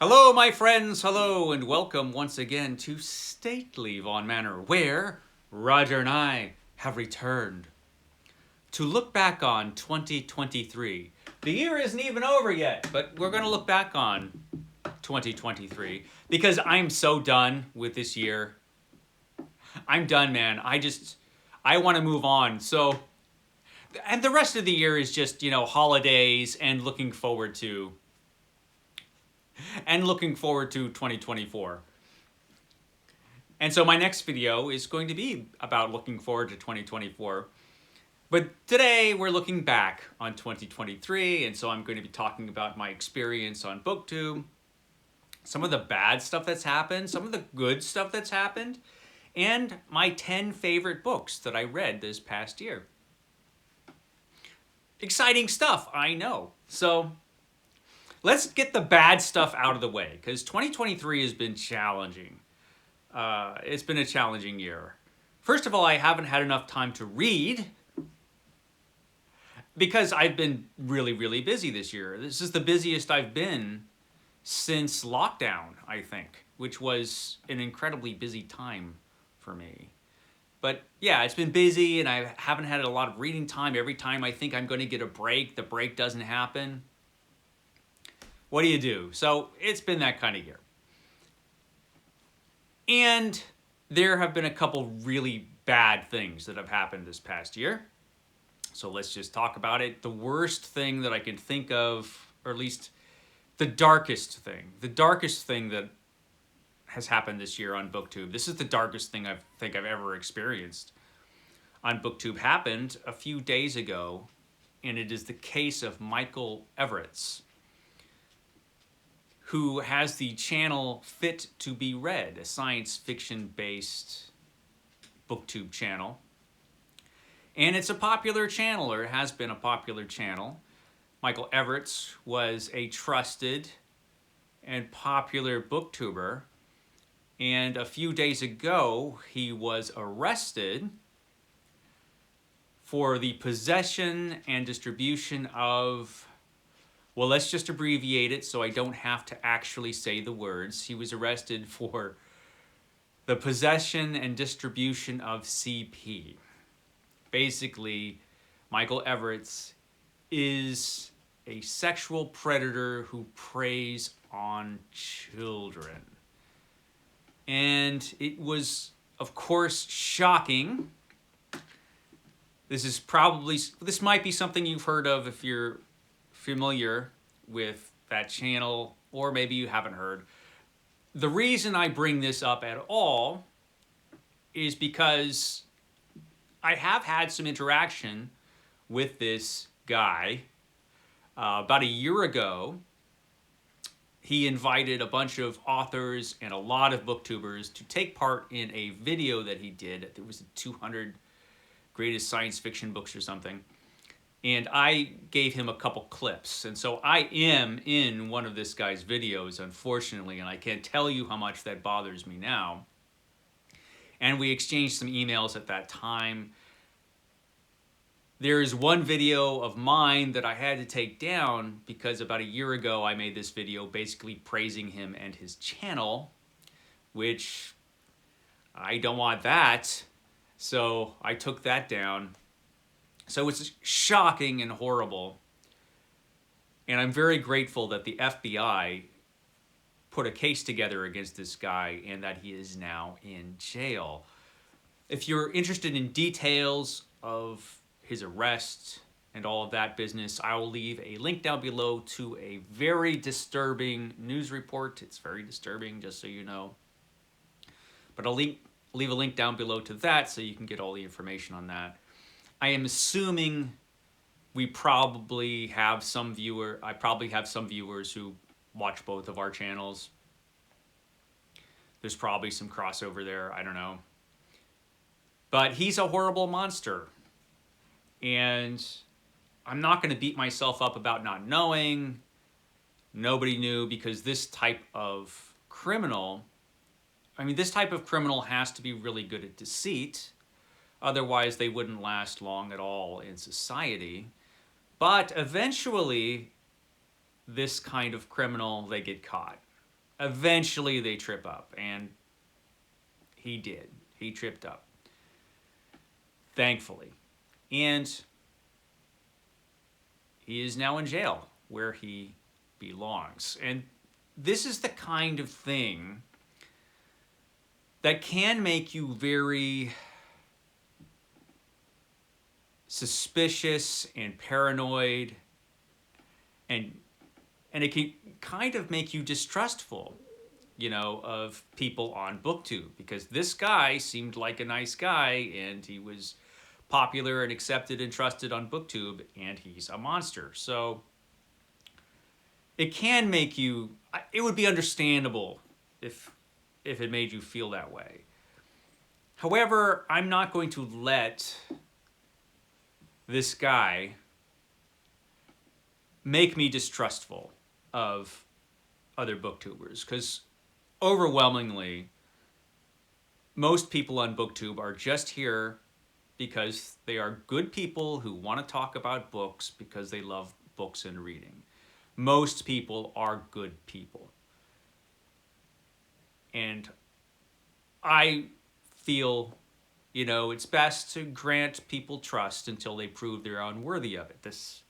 Hello, my friends, hello, and welcome once again to Stately Vaughan Manor, where Roger and I have returned to look back on 2023. The year isn't even over yet, but we're going to look back on 2023 because I'm so done with this year. I'm done, man. I want to move on. And the rest of the year is just, holidays and looking forward to 2024. And so my next video is going to be about looking forward to 2024. But today we're looking back on 2023, and so I'm going to be talking about my experience on booktube, some of the bad stuff that's happened, some of the good stuff that's happened, and my 10 favorite books that I read this past year. Exciting stuff, I know. So let's get the bad stuff out of the way, because 2023 has been challenging. It's been a challenging year. First of all, I haven't had enough time to read because I've been really, really busy this year. This is the busiest I've been since lockdown, I think, which was an incredibly busy time for me. But yeah, it's been busy and I haven't had a lot of reading time. Every time I think I'm going to get a break, the break doesn't happen. What do you do? So it's been that kind of year. And there have been a couple really bad things that have happened this past year. So let's just talk about it. The worst thing that I can think of, or at least the darkest thing that has happened this year on booktube. This is the darkest thing I think I've ever experienced on booktube. Happened a few days ago, and it is the case of Michael Everett's, who has the channel Fit to Be Read, a science fiction-based booktube channel. And it's a popular channel, or it has been a popular channel. Michael Everett's was a trusted and popular booktuber. And a few days ago, he was arrested for the possession and distribution of, well, let's just abbreviate it so I don't have to actually say the words. He was arrested for the possession and distribution of CP. Basically, Michael Everett's is a sexual predator who preys on children. And it was, of course, shocking. This might be something you've heard of if you're familiar with that channel, or maybe you haven't heard. The reason I bring this up at all is because I have had some interaction with this guy. About a year ago, he invited a bunch of authors and a lot of booktubers to take part in a video that he did. It was the 200 greatest science fiction books or something. And I gave him a couple clips. And so I am in one of this guy's videos, unfortunately, and I can't tell you how much that bothers me now. And we exchanged some emails at that time. There is one video of mine that I had to take down because about a year ago I made this video basically praising him and his channel, which I don't want that. So I took that down. So it's shocking and horrible. And I'm very grateful that the FBI put a case together against this guy and that he is now in jail. If you're interested in details of his arrest and all of that business, I will leave a link down below to a very disturbing news report. It's very disturbing, just so you know. But I'll leave a link down below to that so you can get all the information on that. I am assuming I probably have some viewers who watch both of our channels. There's probably some crossover there, I don't know. But he's a horrible monster. And I'm not going to beat myself up about not knowing. Nobody knew, because this type of criminal has to be really good at deceit. Otherwise, they wouldn't last long at all in society. But eventually, this kind of criminal, they get caught. eventually they trip up, and he did. He tripped up, thankfully. And he is now in jail where he belongs. And this is the kind of thing that can make you very suspicious and paranoid, and it can kind of make you distrustful, of people on booktube, because this guy seemed like a nice guy, and he was popular and accepted and trusted on booktube, and he's a monster. So it can make you, it would be understandable if it made you feel that way. However, I'm not going to let this guy make me distrustful of other booktubers, because overwhelmingly, most people on booktube are just here because they are good people who want to talk about books because they love books and reading. Most people are good people. And I feel, it's best to grant people trust until they prove they're unworthy of it. This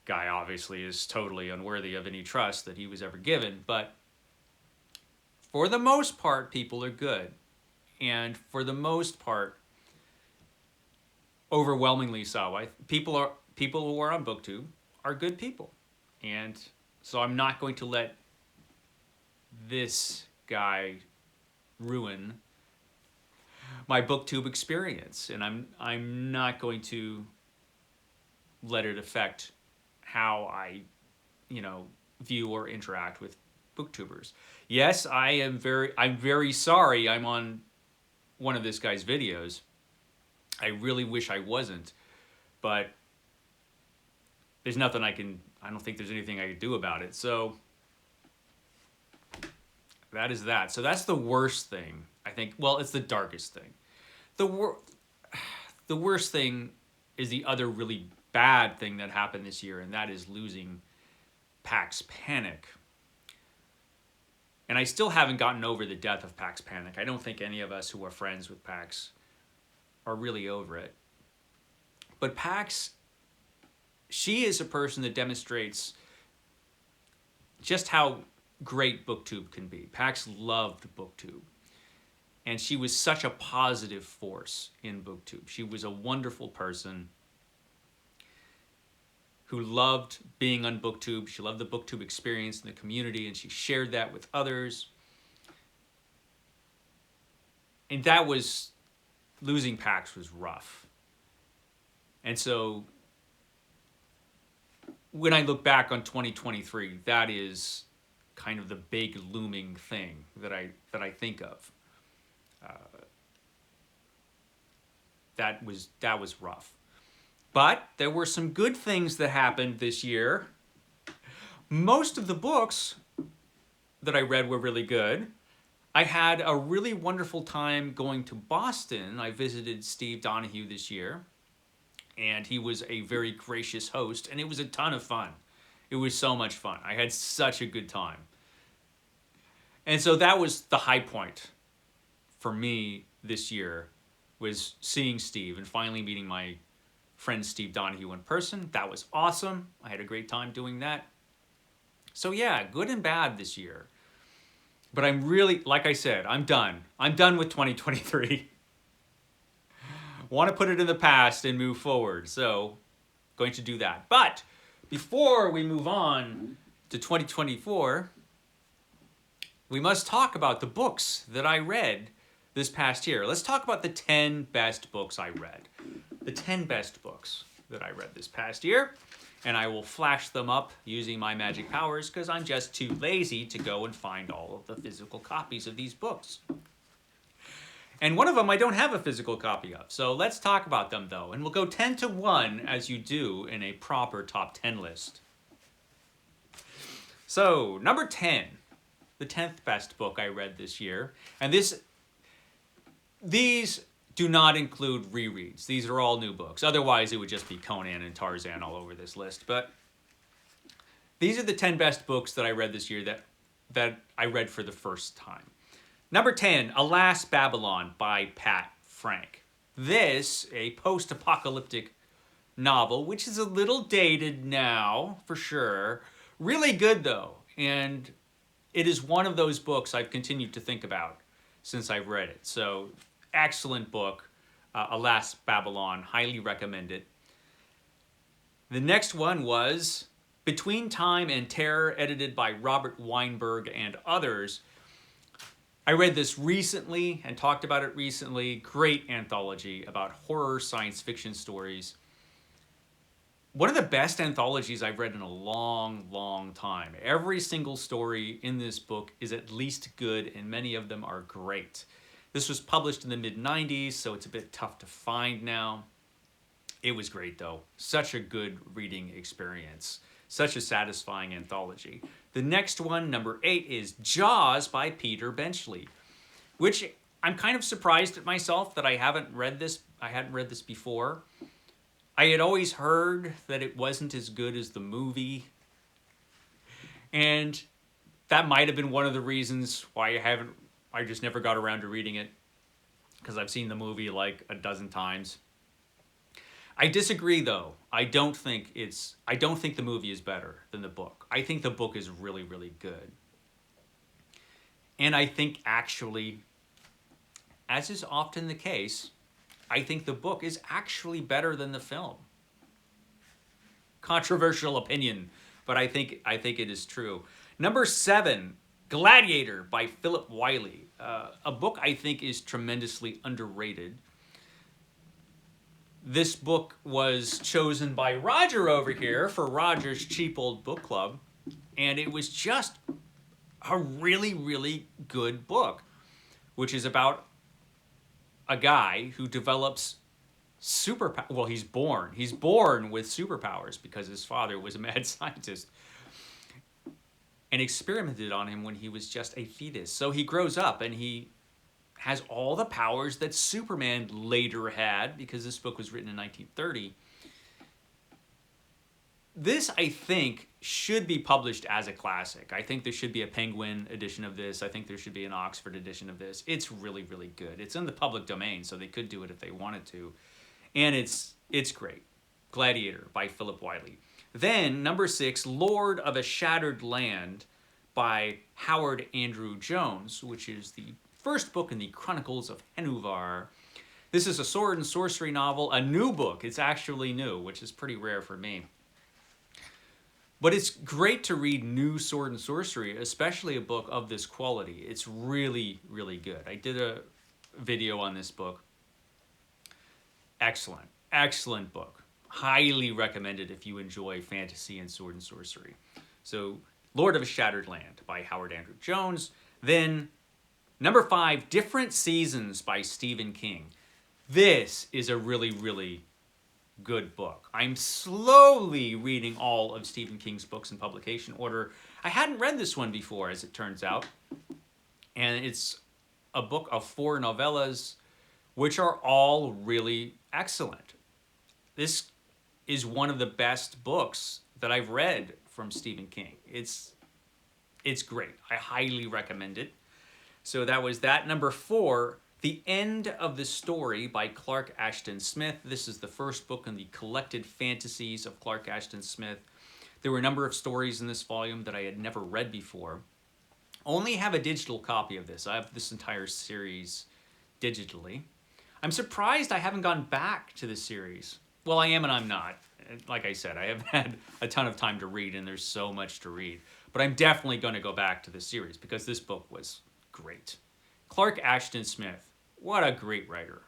guy obviously is totally unworthy of any trust that he was ever given, but for the most part, people are good. And for the most part, overwhelmingly so. People who are on booktube are good people. And so I'm not going to let this guy ruin my booktube experience, and I'm not going to let it affect how I, view or interact with booktubers. Yes, I'm very sorry I'm on one of this guy's videos. I really wish I wasn't, but there's nothing I don't think there's anything I could do about it. So that is that. So that's the worst thing, I think. Well, it's the darkest thing. The worst thing is the other really bad thing that happened this year, and that is losing Pax Panic. And I still haven't gotten over the death of Pax Panic. I don't think any of us who are friends with Pax are really over it. But Pax, she is a person that demonstrates just how great booktube can be. Pax loved booktube. And she was such a positive force in booktube. She was a wonderful person who loved being on booktube. She loved the booktube experience and the community, and she shared that with others. And that was, losing Pax was rough. And so when I look back on 2023, that is kind of the big looming thing that I think of. That was rough. But there were some good things that happened this year. Most of the books that I read were really good. I had a really wonderful time going to Boston. I visited Steve Donahue this year, and he was a very gracious host, and it was a ton of fun. It was so much fun. I had such a good time. And so that was the high point for me this year, was seeing Steve and finally meeting my friend Steve Donahue in person. That was awesome. I had a great time doing that. So yeah, good and bad this year. But I'm really, like I said, I'm done. I'm done with 2023. Want to put it in the past and move forward. So, going to do that. But before we move on to 2024, we must talk about the books that I read this past year. Let's talk about the 10 best books I read. The 10 best books that I read this past year. And I will flash them up using my magic powers because I'm just too lazy to go and find all of the physical copies of these books. And one of them I don't have a physical copy of. So let's talk about them though. And we'll go 10 to 1 as you do in a proper top 10 list. So, number 10. The 10th best book I read this year. And these do not include rereads. These are all new books. Otherwise, it would just be Conan and Tarzan all over this list. But these are the 10 best books that I read this year that that I read for the first time. Number 10, Alas, Babylon by Pat Frank. This, a post-apocalyptic novel, which is a little dated now, for sure. Really good, though. And it is one of those books I've continued to think about since I've read it. So, excellent book. Alas, Babylon. Highly recommend it. The next one was Between Time and Terror, edited by Robert Weinberg and others. I read this recently and talked about it recently. Great anthology about horror science fiction stories. One of the best anthologies I've read in a long, long time. Every single story in this book is at least good, and many of them are great. This was published in the mid-90s, so it's a bit tough to find now. It was great, though. Such a good reading experience. Such a satisfying anthology. The next one, number 8, is Jaws by Peter Benchley, which I'm kind of surprised at myself that I hadn't read this before. I had always heard that it wasn't as good as the movie, and that might have been one of the reasons why I just never got around to reading it, because I've seen the movie like a dozen times. I disagree, though. I don't think the movie is better than the book. I think the book is really, really good. And I think actually, as is often the case, I think the book is actually better than the film. Controversial opinion, but I think it is true. Number 7, Gladiator by Philip Wiley. A book I think is tremendously underrated. This book was chosen by Roger over here for Roger's Cheap Old Book Club, and it was just a really, really good book, which is about a guy who develops superpowers. Well, he's born with superpowers because his father was a mad scientist and experimented on him when he was just a fetus. So he grows up and he has all the powers that Superman later had, because this book was written in 1930. This, I think, should be published as a classic. I think there should be a Penguin edition of this. I think there should be an Oxford edition of this. It's really, really good. It's in the public domain, so they could do it if they wanted to. And it's great. Gladiator by Philip Wiley. Then, number 6, Lord of a Shattered Land by Howard Andrew Jones, which is the first book in the Chronicles of Henuvar. This is a sword and sorcery novel, a new book. It's actually new, which is pretty rare for me. But it's great to read new sword and sorcery, especially a book of this quality. It's really, really good. I did a video on this book. Excellent, excellent book. Highly recommended if you enjoy fantasy and sword and sorcery. So, Lord of a Shattered Land by Howard Andrew Jones. Then, number 5, Different Seasons by Stephen King. This is a really, really good book. I'm slowly reading all of Stephen King's books in publication order. I hadn't read this one before, as it turns out. And it's a book of 4 novellas, which are all really excellent. This is one of the best books that I've read from Stephen King. It's great. I highly recommend it. So that was that. Number 4, The End of the Story by Clark Ashton Smith. This is the first book in the collected fantasies of Clark Ashton Smith. There were a number of stories in this volume that I had never read before. Only have a digital copy of this. I have this entire series digitally. I'm surprised I haven't gone back to the series. Well, I am and I'm not. Like I said, I haven't had a ton of time to read, and there's so much to read. But I'm definitely going to go back to the series because this book was great. Clark Ashton Smith, what a great writer.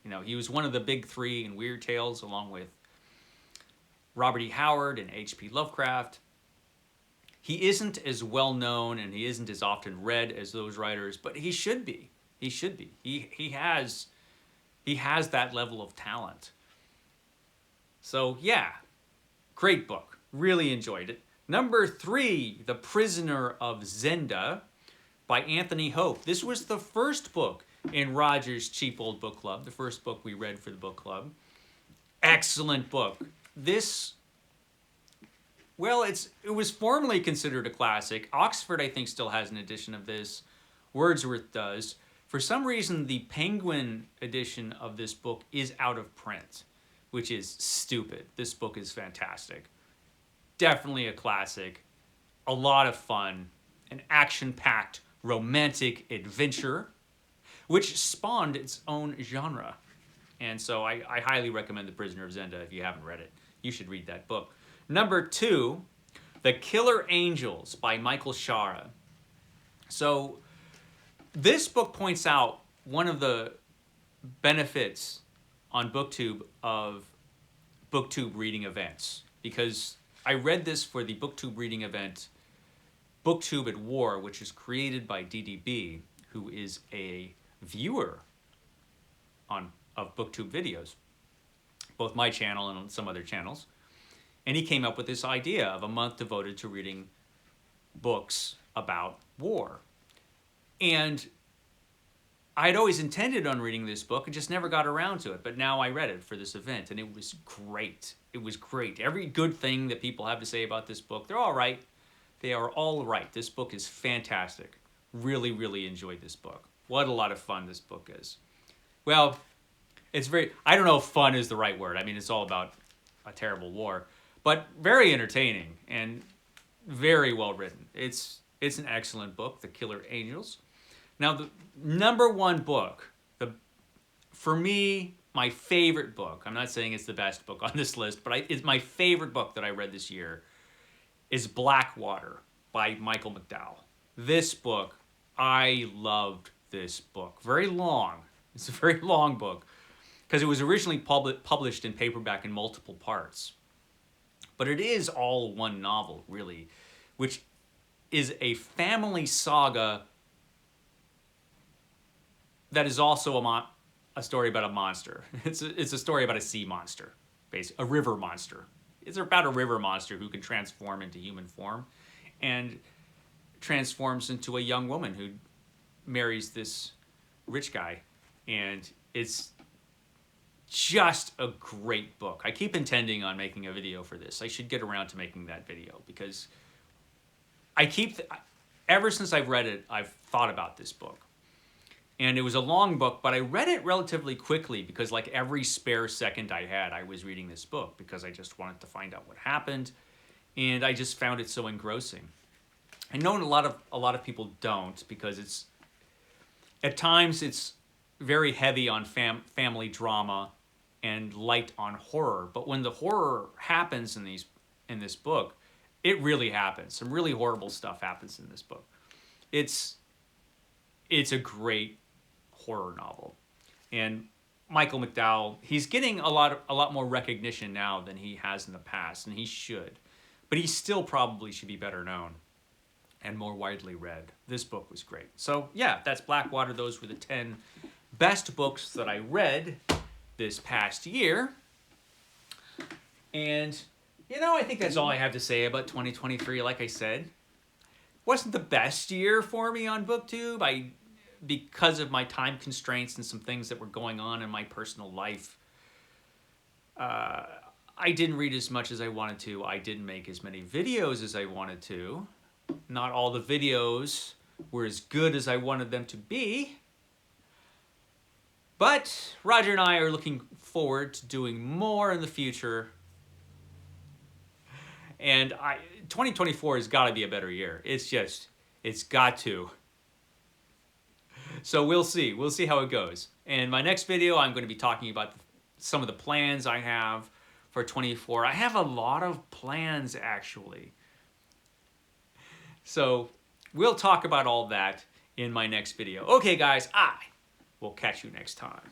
You know, he was one of the big 3 in Weird Tales, along with Robert E. Howard and H.P. Lovecraft. He isn't as well known and he isn't as often read as those writers, but he should be. He should be. He has that level of talent. So yeah, great book. Really enjoyed it. Number 3, The Prisoner of Zenda by Anthony Hope. This was the first book in Roger's Cheap Old Book Club, the first book we read for the book club. Excellent book. This Well, it was formerly considered a classic. Oxford, I think, still has an edition of this. Wordsworth does. For some reason, the Penguin edition of this book is out of print, which is stupid. This book is fantastic. Definitely a classic. A lot of fun. An action-packed romantic adventure, which spawned its own genre. And so I highly recommend The Prisoner of Zenda if you haven't read it. You should read that book. Number 2, The Killer Angels by Michael Shara. So this book points out one of the benefits on BookTube of BookTube reading events, because I read this for the BookTube reading event BookTube at War, which is created by DDB, who is a viewer of BookTube videos, both my channel and on some other channels. And he came up with this idea of a month devoted to reading books about war. And I'd always intended on reading this book and just never got around to it. But now I read it for this event, and it was great. It was great. Every good thing that people have to say about this book, they're all right. They are all right. This book is fantastic. Really, really enjoyed this book. What a lot of fun this book is. Well, it's very, I don't know if fun is the right word. I mean, it's all about a terrible war, but very entertaining and very well written. It's an excellent book, The Killer Angels. Now, the number 1 book, for me, my favorite book, I'm not saying it's the best book on this list, but it's my favorite book that I read this year, is Blackwater by Michael McDowell. This book, I loved this book. Very long. It's a very long book because it was originally published in paperback in multiple parts. But it is all one novel, really, which is a family saga that is also a story about a monster. It's a story about a sea monster, basically, a river monster. It's about a river monster who can transform into human form and transforms into a young woman who marries this rich guy. And it's just a great book. I keep intending on making a video for this. I should get around to making that video because ever since I've read it, I've thought about this book. And it was a long book, but I read it relatively quickly because like every spare second I had, I was reading this book because I just wanted to find out what happened. And I just found it so engrossing. I know a lot of people don't because at times it's very heavy on family drama and light on horror. But when the horror happens in this book, it really happens. Some really horrible stuff happens in this book. It's a great horror novel. And Michael McDowell, he's getting a lot more recognition now than he has in the past, and he should. But he still probably should be better known and more widely read. This book was great. So yeah, that's Blackwater. Those were the 10 best books that I read this past year. And, I think that's all I have to say about 2023. Like I said, wasn't the best year for me on BookTube. Because of my time constraints and some things that were going on in my personal life, I didn't read as much as I wanted to. I didn't make as many videos as I wanted to. Not all the videos were as good as I wanted them to be. But Roger and I are looking forward to doing more in the future. And 2024 has got to be a better year. It's got to. So we'll see. We'll see how it goes. In my next video, I'm going to be talking about some of the plans I have for 24. I have a lot of plans, actually. So we'll talk about all that in my next video. Okay, guys, I will catch you next time.